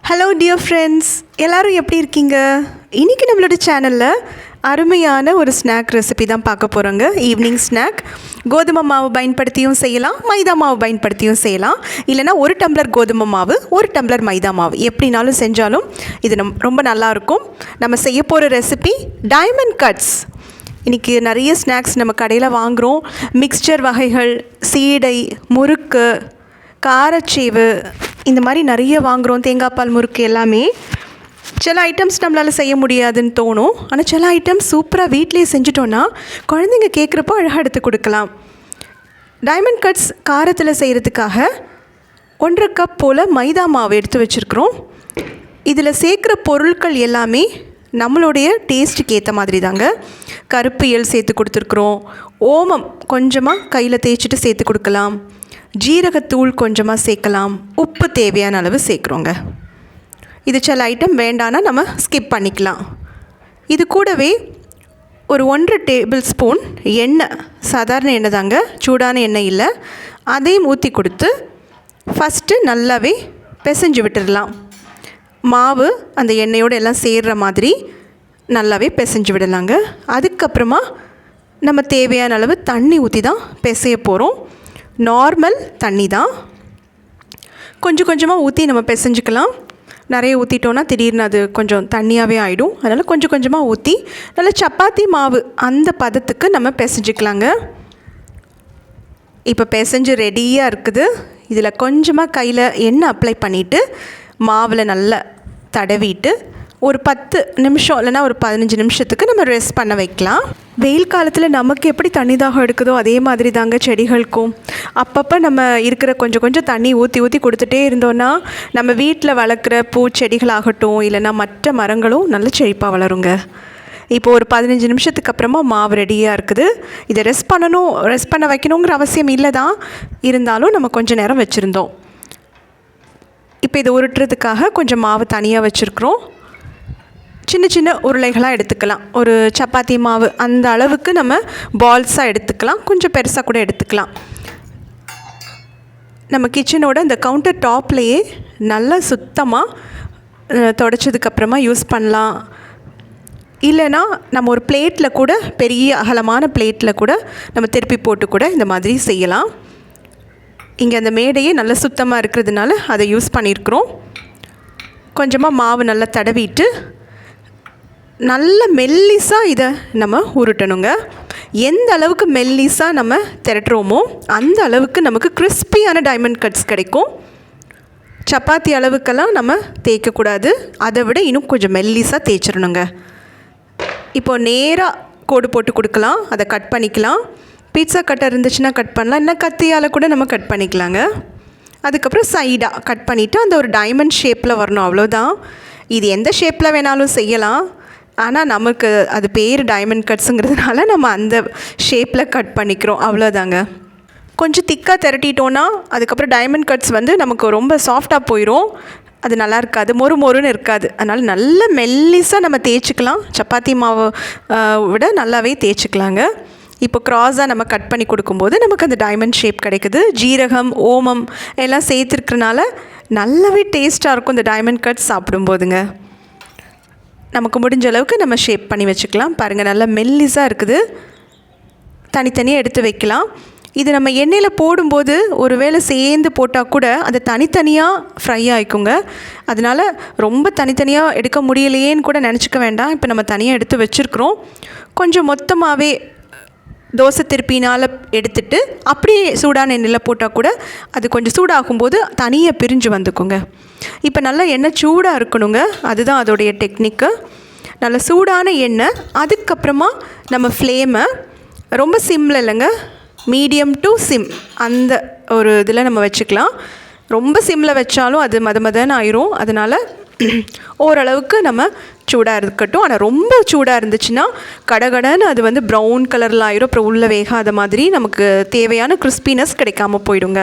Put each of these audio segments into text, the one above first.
Hello dear friends, எல்லோரும் எப்படி இருக்கீங்க? இன்றைக்கி நம்மளோட சேனலில் அருமையான ஒரு ஸ்நாக் ரெசிபி தான் பார்க்க போகிறோங்க. Evening snack. கோதுமை மாவு பயன்படுத்தியும் செய்யலாம், மைதா மாவு பயன்படுத்தியும் செய்யலாம். இல்லைனா ஒரு டம்ளர் கோதுமை மாவு, ஒரு டம்ளர் மைதா மாவு எப்படினாலும் செஞ்சாலும் இது ரொம்ப நல்லாயிருக்கும். நம்ம செய்ய போகிற ரெசிபி டைமண்ட் கட்ஸ். இன்றைக்கி நிறைய ஸ்நாக்ஸ் நம்ம கடையில் வாங்குகிறோம். மிக்ஸ்சர் வகைகள், சீடை, முறுக்கு, காரச்சேவு, இந்த மாதிரி நிறைய வாங்குகிறோம். தேங்காய் பால் முறுக்கு எல்லாமே. சில ஐட்டம்ஸ் நம்மளால் செய்ய முடியாதுன்னு தோணும். ஆனால் சில ஐட்டம்ஸ் சூப்பராக வீட்டிலேயே செஞ்சிட்டோன்னா குழந்தைங்க கேட்குறப்போ அழகாக எடுத்து கொடுக்கலாம். டைமண்ட் கட்ஸ் காரத்தில் செய்கிறதுக்காக 1.5 கப் போல் மைதா மாவு எடுத்து வச்சுருக்குறோம். இதில் சேர்க்குற பொருட்கள் எல்லாமே நம்மளுடைய டேஸ்ட்டுக்கு ஏற்ற மாதிரி தாங்க. கருப்பு எள் சேர்த்து கொடுத்துருக்குறோம். ஓமம் கொஞ்சமாக கையில் தேய்ச்சிட்டு சேர்த்து கொடுக்கலாம். ஜீரகத்தூள் கொஞ்சமாக சேர்க்கலாம். உப்பு தேவையான அளவு சேர்க்குறோங்க. இது சில ஐட்டம் வேண்டான்னா நம்ம ஸ்கிப் பண்ணிக்கலாம். இது கூடவே ஒரு 1 டேபிள் ஸ்பூன் எண்ணெய், சாதாரண எண்ணெய் தாங்க, சூடான எண்ணெய் இல்லை, அதையும் ஊற்றி கொடுத்து ஃபஸ்ட்டு நல்லாவே பிசைஞ்சு விட்டுடலாம். மாவு அந்த எண்ணெயோடு எல்லாம் சேர்கிற மாதிரி நல்லாவே பிசைஞ்சு விடலாங்க. அதுக்கப்புறமா நம்ம தேவையான அளவு தண்ணி ஊற்றி தான் பிசைய போகிறோம். நார்மல் தண்ணி தான். கொஞ்சம் கொஞ்சமாக ஊற்றி நம்ம பிசைஞ்சிக்கலாம். நிறைய ஊற்றிட்டோன்னா திடீர்னு அது கொஞ்சம் தண்ணியாகவே ஆகிடும். அதனால் கொஞ்சம் கொஞ்சமாக ஊற்றி நல்லா சப்பாத்தி மாவு அந்த பதத்துக்கு நம்ம பிசைஞ்சிக்கலாங்க. இப்போ பிசைஞ்சு ரெடியாக இருக்குது. இதில் கொஞ்சமாக கையில் எண்ணெய் அப்ளை பண்ணிவிட்டு மாவில் நல்லா தடவிட்டு ஒரு 10 நிமிஷம் இல்லைனா ஒரு 15 நிமிஷத்துக்கு நம்ம ரெஸ்ட் பண்ண வைக்கலாம். வெயில் காலத்தில் நமக்கு எப்படி தண்ணி தாகம் எடுக்குதோ அதே மாதிரி தாங்க செடிகளுக்கும். அப்பப்போ நம்ம இருக்கிற கொஞ்சம் கொஞ்சம் தண்ணி ஊற்றி கொடுத்துட்டே இருந்தோன்னா நம்ம வீட்டில் வளர்க்குற பூச்செடிகளாகட்டும் இல்லைனா மற்ற மரங்களும் நல்ல செழிப்பாக வளருங்க. இப்போ ஒரு 15 நிமிஷத்துக்கு அப்புறமா மாவு ரெடியாக இருக்குது. இதை ரெஸ்ட் பண்ண வைக்கணுங்கிற அவசியம் இல்லை தான், இருந்தாலும் நம்ம கொஞ்சம் நேரம் வச்சுருந்தோம். இப்போ இதை உருட்டுறதுக்காக கொஞ்சம் மாவு தனியாக வச்சுருக்குறோம். சின்ன சின்ன உருளைகளாக எடுத்துக்கலாம். ஒரு சப்பாத்தி மாவு அந்த அளவுக்கு நம்ம பால்ஸாக எடுத்துக்கலாம். கொஞ்சம் பெருசாக கூட எடுத்துக்கலாம். நம்ம கிச்சனோட இந்த கவுண்டர் டாப்லேயே நல்லா சுத்தமாக தொடச்சதுக்கப்புறமா யூஸ் பண்ணலாம். இல்லைனா நம்ம ஒரு பிளேட்டில் கூட, பெரிய அகலமான பிளேட்டில் கூட நம்ம திருப்பி போட்டு கூட இந்த மாதிரி செய்யலாம். இங்கே அந்த மேடையே நல்லா சுத்தமாக இருக்கிறதுனால அதை யூஸ் பண்ணியிருக்கிறோம். கொஞ்சமாக மாவு நல்லா தடவிட்டு நல்ல மெல்லிஸாக இதை நம்ம உருட்டணுங்க. எந்த அளவுக்கு மெல்லிஸாக நம்ம திரட்டுறோமோ அந்த அளவுக்கு நமக்கு கிறிஸ்பியான டைமண்ட் கட்ஸ் கிடைக்கும். சப்பாத்தி அளவுக்கெல்லாம் நம்ம தேய்க்கக்கூடாது. அதை விட இன்னும் கொஞ்சம் மெல்லிஸாக தேய்ச்சிடணுங்க. இப்போது நேராக கோடு போட்டு கொடுக்கலாம். அதை கட் பண்ணிக்கலாம். பீட்சா கட்டர் இருந்துச்சுன்னா கட் பண்ணலாம். இன்னும் கத்தியால் கூட நம்ம கட் பண்ணிக்கலாங்க. அதுக்கப்புறம் சைடாக கட் பண்ணிவிட்டு அந்த ஒரு டைமண்ட் ஷேப்பில் வரணும், அவ்வளோதான். இது எந்த ஷேப்பில் வேணாலும் செய்யலாம். ஆனால் நமக்கு அது பேர் டைமண்ட் கட்ஸுங்கிறதுனால நம்ம அந்த ஷேப்பில் கட் பண்ணிக்கிறோம், அவ்வளோதாங்க. கொஞ்சம் திக்காக திரட்டிட்டோன்னா அதுக்கப்புறம் டைமண்ட் கட்ஸ் நமக்கு ரொம்ப சாஃப்டாக போயிடும். அது நல்லா இருக்காது, மொறுன்னு இருக்காது. அதனால் நல்ல மெல்லிஸாக நம்ம தேய்ச்சிக்கலாம். சப்பாத்தி மாவு விட நல்லாவே தேய்ச்சிக்கலாங்க. இப்போ க்ராஸாக நம்ம கட் பண்ணி கொடுக்கும்போது நமக்கு அந்த டைமண்ட் ஷேப் கிடைக்குது. ஜீரகம், ஓமம் எல்லாம் சேர்த்துருக்கறனால நல்லாவே டேஸ்ட்டாக இருக்கும் இந்த டைமண்ட் கட்ஸ் சாப்பிடும்போதுங்க. நமக்கு முடிஞ்ச அளவுக்கு நம்ம ஷேப் பண்ணி வச்சுக்கலாம். பாருங்கள், நல்லா மெல்லிஸாக இருக்குது. தனித்தனியாக எடுத்து வைக்கலாம். இது நம்ம எண்ணெயில் போடும்போது ஒரு வேளை சேர்ந்து போட்டால் கூட அது தனித்தனியாக ஃப்ரை ஆகிக்குங்க. அதனால் ரொம்ப தனித்தனியாக எடுக்க முடியலையேன்னு கூட நினச்சிக்க வேண்டாம். இப்போ நம்ம தனியாக எடுத்து வச்சுருக்குறோம். கொஞ்சம் மொத்தமாகவே தோசை திருப்பினால் எடுத்துட்டு அப்படியே சூடான எண்ணெயில் போட்டால் கூட அது கொஞ்சம் சூடாகும்போது தனியாக பிரிஞ்சு வந்துக்குங்க. இப்போ நல்லா எண்ணெய் சூடாக இருக்கணுங்க. அதுதான் அதோடைய டெக்னிக்கு. நல்லா சூடான எண்ணெய். அதுக்கப்புறமா நம்ம ஃப்ளேமை ரொம்ப சிம்மில் இல்லைங்க, மீடியம் டு சிம் அந்த ஒரு இதில் நம்ம வச்சுக்கலாம். ரொம்ப சிம்மில் வச்சாலும் அது மதன்னு ஆயிரும். அதனால் ஓரளவுக்கு நம்ம சூடாக இருக்கட்டும். ஆனால் ரொம்ப சூடாக இருந்துச்சுன்னா கடகடன்னு அது ப்ரௌன் கலரில் ஆயிரும். அப்புறம் உள்ளே வேகாத மாதிரி நமக்கு தேவையான கிறிஸ்பினஸ் கிடைக்காம போயிடுங்க.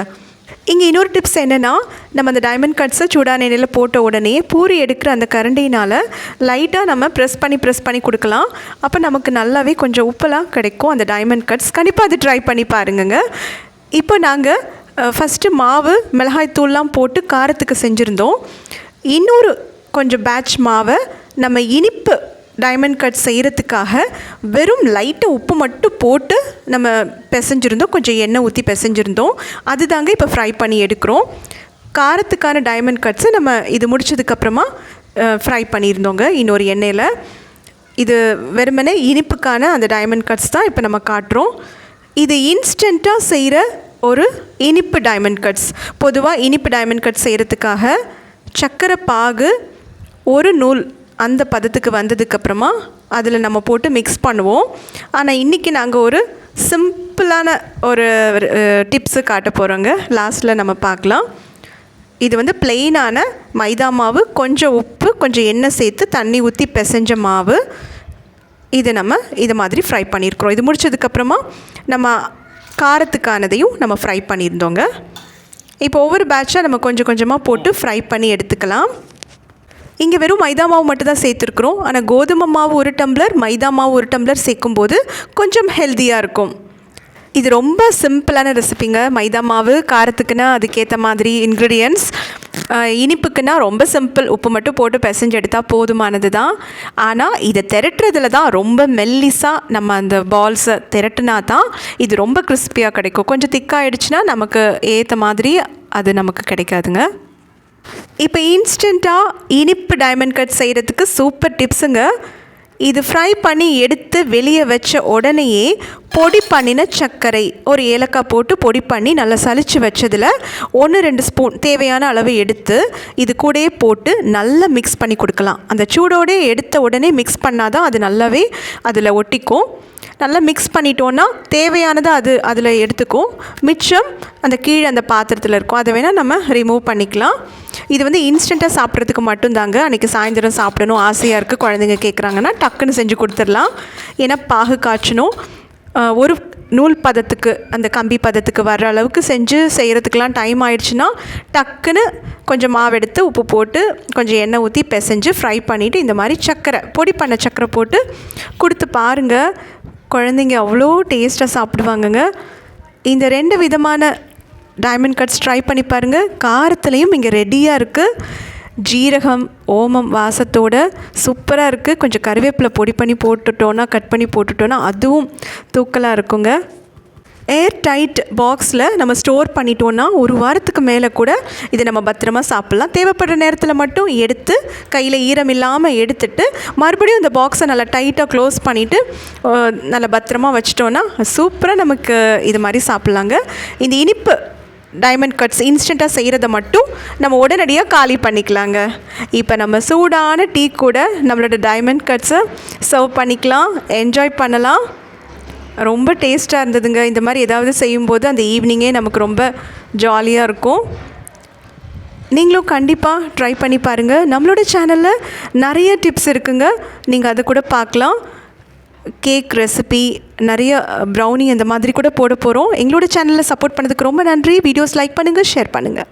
இங்கே இன்னொரு டிப்ஸ் என்னென்னா, நம்ம அந்த டைமண்ட் கட்ஸை சூடான எண்ணெயில் போட்ட உடனே பூரி எடுக்கிற அந்த கரண்டினால் லைட்டாக நம்ம ப்ரெஸ் பண்ணி கொடுக்கலாம். அப்போ நமக்கு நல்லாவே கொஞ்சம் உப்பெல்லாம் கிடைக்கும் அந்த டைமண்ட் கட்ஸ். கண்டிப்பாக அது ட்ரை பண்ணி பாருங்கங்க. இப்போ நாங்கள் ஃபஸ்ட்டு மாவு, மிளகாய் தூள்லாம் போட்டு காரத்துக்கு செஞ்சுருந்தோம். இன்னொரு கொஞ்சம் பேட்ச் மாவை நம்ம இனிப்பு டைமண்ட் கட் செய்கிறதுக்காக வெறும் லைட்டாக உப்பு மட்டும் போட்டு நம்ம பிசைஞ்சிருந்தோம், கொஞ்சம் எண்ணெய் ஊற்றி பிசைஞ்சிருந்தோம். அது தாங்க இப்போ ஃப்ரை பண்ணி எடுக்கிறோம். காரத்துக்கான டைமண்ட் கட்ஸை நம்ம இது முடித்ததுக்கப்புறமா ஃப்ரை பண்ணியிருந்தோங்க இன்னொரு எண்ணெயில். இது வெறுமனே இனிப்புக்கான அந்த டைமண்ட் கட்ஸ் தான் இப்போ நம்ம காட்டுறோம். இது இன்ஸ்டண்ட்டாக செய்கிற ஒரு இனிப்பு டைமண்ட் கட்ஸ். பொதுவாக இனிப்பு டைமண்ட் கட்ஸ் செய்கிறதுக்காக சர்க்கரை பாகு ஒரு நூல் அந்த பதத்துக்கு வந்ததுக்கப்புறமா அதில் நம்ம போட்டு மிக்ஸ் பண்ணுவோம். ஆனால் இன்றைக்கி நாங்கள் ஒரு சிம்பிளான ஒரு டிப்ஸு காட்ட போகிறோங்க. லாஸ்ட்டில் நம்ம பார்க்கலாம். இது வந்து பிளெயினான மைதா மாவு, கொஞ்சம் உப்பு, கொஞ்சம் எண்ணெய் சேர்த்து தண்ணி ஊற்றி பிசைஞ்ச மாவு. இது நம்ம இது மாதிரி ஃப்ரை பண்ணியிருக்கிறோம். இது முடித்ததுக்கப்புறமா நம்ம காரத்துக்கானதையும் நம்ம ஃப்ரை பண்ணியிருந்தோங்க. இப்போ ஒவ்வொரு பேட்சாக நம்ம கொஞ்சம் கொஞ்சமாக போட்டு ஃப்ரை பண்ணி எடுத்துக்கலாம். இங்கே வெறும் மைதா மாவு மட்டும் தான் சேர்த்துருக்குறோம். ஆனால் கோதுமை மாவு 1 டம்ளர், மைதா மாவு 1 டம்ளர் சேர்க்கும்போது கொஞ்சம் ஹெல்த்தியாக இருக்கும். இது ரொம்ப சிம்பிளான ரெசிபிங்க. மைதா மாவு காரத்துக்குன்னா அதுக்கேற்ற மாதிரி இன்க்ரீடியன்ட்ஸ், இனிப்புக்குன்னா ரொம்ப சிம்பிள், உப்பு மட்டும் போட்டு பிசைஞ்சு எடுத்தால் போதுமானது தான். ஆனால் இதை திரட்டுறதுல தான் ரொம்ப மெல்லிஸாக நம்ம அந்த பால்ஸை திரட்டுனா தான் இது ரொம்ப கிறிஸ்பியாக கிடைக்கும். கொஞ்சம் திக்காகிடுச்சுன்னா நமக்கு ஏற்ற மாதிரி அது நமக்கு கிடைக்காதுங்க. இப்போ இன்ஸ்டண்ட்டாக இனிப்பு டைமண்ட் கட் செய்கிறதுக்கு சூப்பர் டிப்ஸுங்க. இது ஃப்ரை பண்ணி எடுத்து வெளியே வச்ச உடனேயே பொடி பண்ணின சர்க்கரை, ஒரு ஏலக்காய் போட்டு பொடி பண்ணி நல்லா சலிச்சு வச்சதில் 1-2 ஸ்பூன் தேவையான அளவு எடுத்து இது கூடயே போட்டு நல்லா மிக்ஸ் பண்ணி கொடுக்கலாம். அந்த சூடோடே எடுத்த உடனே மிக்ஸ் பண்ணால் தான் அது நல்லாவே அதில் ஒட்டிக்கும். நல்லா மிக்ஸ் பண்ணிட்டோன்னா தேவையானதை அதில் எடுத்துக்கும். மிச்சம் அந்த கீழே அந்த பாத்திரத்தில் இருக்கும், அதை வேணால் நம்ம ரிமூவ் பண்ணிக்கலாம். இது வந்து இன்ஸ்டண்ட்டாக சாப்பிட்றதுக்கு மட்டும்தாங்க. அன்றைக்கி சாயந்தரம் சாப்பிடணும் ஆசையாக இருக்குது, குழந்தைங்க கேட்குறாங்கன்னா டக்குன்னு செஞ்சு கொடுத்துடலாம். ஏன்னா பாகு காய்ச்சணும், ஒரு நூல் பதத்துக்கு அந்த கம்பி பதத்துக்கு வர்ற அளவுக்கு செய்கிறதுக்கெலாம் டைம் ஆயிடுச்சுன்னா டக்குன்னு கொஞ்சம் மாவு எடுத்து உப்பு போட்டு கொஞ்சம் எண்ணெய் ஊற்றி பிசைஞ்சு ஃப்ரை பண்ணிவிட்டு இந்த மாதிரி சர்க்கரை, பொடி பண்ண சர்க்கரை போட்டு கொடுத்து பாருங்கள். குழந்தைங்க அவ்வளோ டேஸ்ட்டாக சாப்பிடுவாங்கங்க. இந்த 2 விதமான டைமண்ட் கட்ஸ் ட்ரை பண்ணி பாருங்கள். காரத்துலேயும் இங்கே ரெடியாக இருக்குது. ஜீரகம், ஓமம் வாசத்தோடு சூப்பராக இருக்குது. கொஞ்சம் கருவேப்பிலை பொடி பண்ணி போட்டுட்டோன்னா, கட் பண்ணி போட்டுட்டோன்னா அதுவும் தூக்கலாக இருக்குங்க. ஏர் டைட் பாக்ஸில் நம்ம ஸ்டோர் பண்ணிட்டோன்னா 1 வாரத்துக்கு மேலே கூட இதை நம்ம பத்திரமா சாப்பிட்லாம். தேவைப்படுற நேரத்தில் மட்டும் எடுத்து கையில் ஈரம் இல்லாமல் எடுத்துட்டு மறுபடியும் இந்த பாக்ஸை நல்லா டைட்டாக க்ளோஸ் பண்ணிவிட்டு நல்லா பத்திரமா வச்சிட்டோன்னா சூப்பராக நமக்கு இது மாதிரி சாப்பிட்லாங்க. இந்த இனிப்பு டைமண்ட் கட்ஸ் இன்ஸ்டண்ட்டாக செய்கிறத மட்டும் நம்ம உடனடியாக காலி பண்ணிக்கலாங்க. இப்போ நம்ம சூடான டீ கூட நம்மளோட டைமண்ட் கட்ஸை சர்வ் பண்ணிக்கலாம், என்ஜாய் பண்ணலாம். ரொம்ப டேஸ்ட்டாக இருந்ததுங்க. இந்த மாதிரி ஏதாவது செய்யும்போது அந்த ஈவினிங்கே நமக்கு ரொம்ப ஜாலியாக இருக்கும். நீங்களும் கண்டிப்பாக ட்ரை பண்ணி பாருங்கள். நம்மளோட சேனலில் நிறைய டிப்ஸ் இருக்குங்க, நீங்கள் அதை கூட பார்க்கலாம். கேக் ரெசிபி, நிறைய ப்ரௌனி அந்த மாதிரி கூட போட போகிறோம். எங்களோட சேனலில் சப்போர்ட் பண்ணதுக்கு ரொம்ப நன்றி. வீடியோஸ் லைக் பண்ணுங்கள், ஷேர் பண்ணுங்கள்.